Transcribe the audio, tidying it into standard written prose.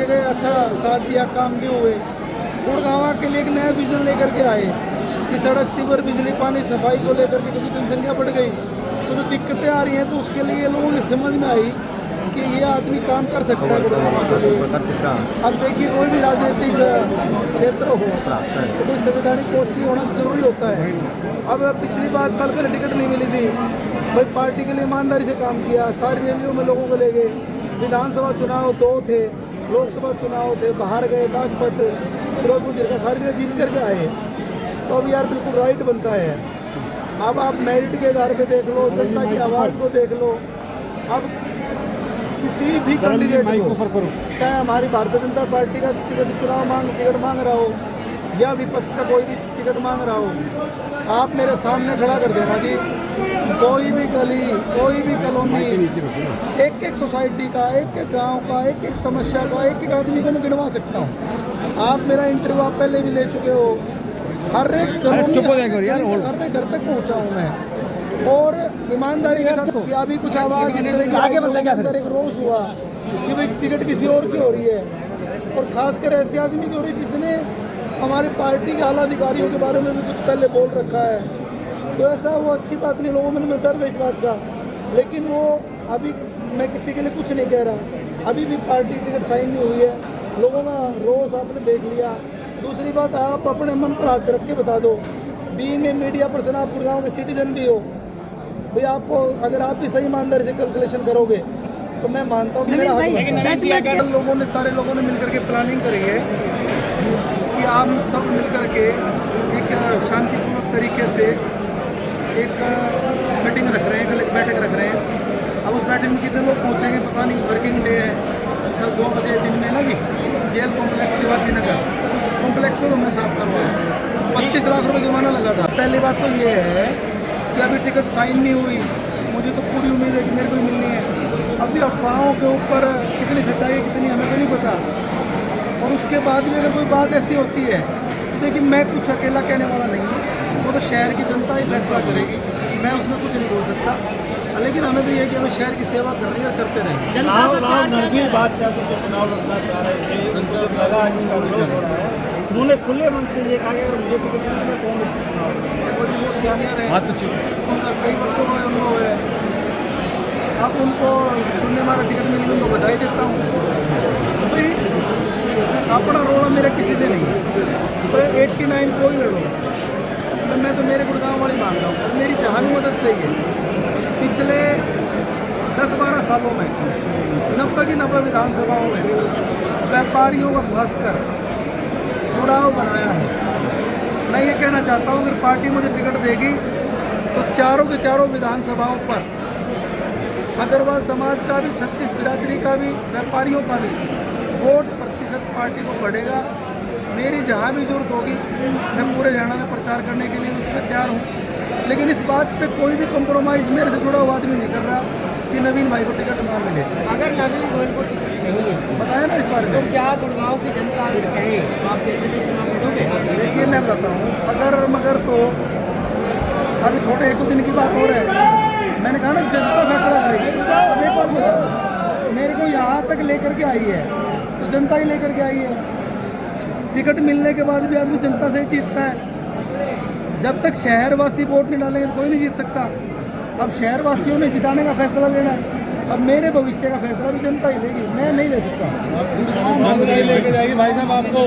के गए, अच्छा साथ दिया, काम भी हुए। गुड़गांव के लिए एक नया विजन लेकर के आए कि सड़क, सीवर, बिजली, पानी, सफाई को लेकर के, क्योंकि जनसंख्या बढ़ गई तो जो दिक्कतें आ रही हैं, तो उसके लिए लोगों की समझ में आई कि ये आदमी काम कर सकता है गुड़गांव के लिए। अब देखिए, कोई भी राजनीतिक क्षेत्र हो तो कोई संवैधानिक पोस्ट की होना जरूरी होता है। अब पिछली बार साल पहले टिकट नहीं मिली थी भाई, पार्टी के लिए ईमानदारी से काम किया, सारी रैलियों में लोगों को ले गए। विधानसभा चुनाव 2 थे, लोकसभा चुनाव थे, बाहर गए, बागपत, फिरोजपुर जिले का सारी जगह जीत करके आए। तो अब यार बिल्कुल राइट बनता है। अब आप मेरिट के आधार पे देख लो, जनता की आवाज़ को देख लो। अब किसी भी कैंडिडेट को, चाहे हमारी भारतीय जनता पार्टी का टिकट टिकट मांग रहा हो या विपक्ष का कोई भी टिकट मांग रहा हो, आप मेरे सामने खड़ा कर देना जी। कोई भी गली, कोई भी कॉलोनी, एक एक सोसाइटी का, एक एक गांव का, एक एक समस्या का, एक एक आदमी को मैं गिनवा सकता हूँ। आप मेरा इंटरव्यू आप पहले भी ले चुके हो। हर एक कॉलोनी, हर एक घर तक पहुँचा हूँ मैं, और ईमानदारी के साथ। कि अभी कुछ आवाज़ इस तरह की आगे अंदर एक रोष हुआ कि भाई टिकट किसी और की हो रही है, और खासकर ऐसे आदमी की हो रही है जिसने हमारी पार्टी के आला अधिकारियों के बारे में भी कुछ पहले बोल रखा है। तो ऐसा वो अच्छी बात नहीं, लोगों में दर्द है इस बात का। लेकिन वो अभी मैं किसी के लिए कुछ नहीं कह रहा, अभी भी पार्टी टिकट साइन नहीं हुई है। लोगों का रोष आपने देख लिया। दूसरी बात, आप अपने मन पर हाथ रख के बता दो, बीइंग ए मीडिया पर्सन, आप गुड़गांव के सिटीजन भी हो भाई, आपको अगर आप भी सही ईमानदारी से कैलकुलेशन करोगे तो मैं मानता हूँ कि मेरा लोगों ने, सारे लोगों ने मिलकर के प्लानिंग करी है कि आप सब मिलकर के एक शांतिपूर्वक तरीके से एक मीटिंग रख रहे हैं, कल एक बैठक रख रहे हैं। अब उस बैठक में कितने लोग पहुंचेंगे पता नहीं, वर्किंग डे है, कल 2 बजे दिन में ना जी, जेल कॉम्प्लेक्स शिवाजी नगर, उस कॉम्प्लेक्स को हमने साफ करवाया। 25 लाख रुपये जुर्माना लगा था। पहली बात तो ये है कि अभी टिकट साइन नहीं हुई, मुझे तो पूरी उम्मीद है कि मेरे को ही मिलनी है। अभी अफवाहों के ऊपर कितनी सच्चाई है कितनी हमें तो नहीं पता, और उसके बाद भी अगर कोई बात ऐसी होती है तो देखिए, मैं कुछ अकेला कहने वाला नहीं हूँ, वो तो शहर की जनता ही फैसला करेगी, मैं उसमें कुछ नहीं बोल सकता। लेकिन हमें तो ये कि हमें शहर की सेवा कर रही है, करते रहेंगे। उन्होंने खुले मन से ये कहा कि मुझे वो सीनियर है, उनका कई वर्षों का अनुभव है। अब उनको सुनने हमारा टिकट मिली, उनको बधाई देता हूँ। भाई अपना रोड़ा मेरा किसी से नहीं है, तो 89 कोई लड़ो, तो मैं तो मेरे गुड़गांव वाली मांग रहा हूँ। मेरी जहाँ भी मदद चाहिए, पिछले 10-12 सालों में 90 की 90 विधानसभाओं में व्यापारियों का खासकर जुड़ाव बनाया है। मैं ये कहना चाहता हूँ, अगर पार्टी मुझे टिकट देगी तो चारों के चारों विधानसभाओं पर अग्रवाल समाज का भी, 36 बिरादरी का भी, व्यापारियों का भी वोट प्रतिशत पार्टी को बढ़ेगा। मेरी जहाँ भी जरूरत होगी मैं पूरे हरियाणा में प्रचार करने के लिए उसमें तैयार हूँ। लेकिन इस बात पे कोई भी कॉम्प्रोमाइज़ मेरे से जुड़ा हुआ आदमी नहीं कर रहा कि नवीन भाई को टिकट ना मिले। अगर नवीन गोयल को टिकट नहीं है, बताया ना इस बारे में, तो क्या गुड़गांव की जनता अगर कहे तो आप चुनाव लड़ोगे? देखिए, मैं बताता हूँ, अगर मगर तो अभी थोड़े 1-2 दिन की बात हो रहा है। मैंने कहा ना, जनता फैसला करेगी। अब एक बात बताओ, मेरे को यहाँ तक लेकर के आई है तो जनता ही लेकर के आई है। टिकट मिलने के बाद भी आदमी जनता से ही जीतता है। जब तक शहरवासी वोट नहीं डालेंगे तो कोई नहीं जीत सकता। अब शहरवासियों ने जिताने का फैसला लेना है। अब मेरे भविष्य का फैसला भी जनता ही लेगी, मैं नहीं ले सकता। लेके जाएगी भाई साहब आपको।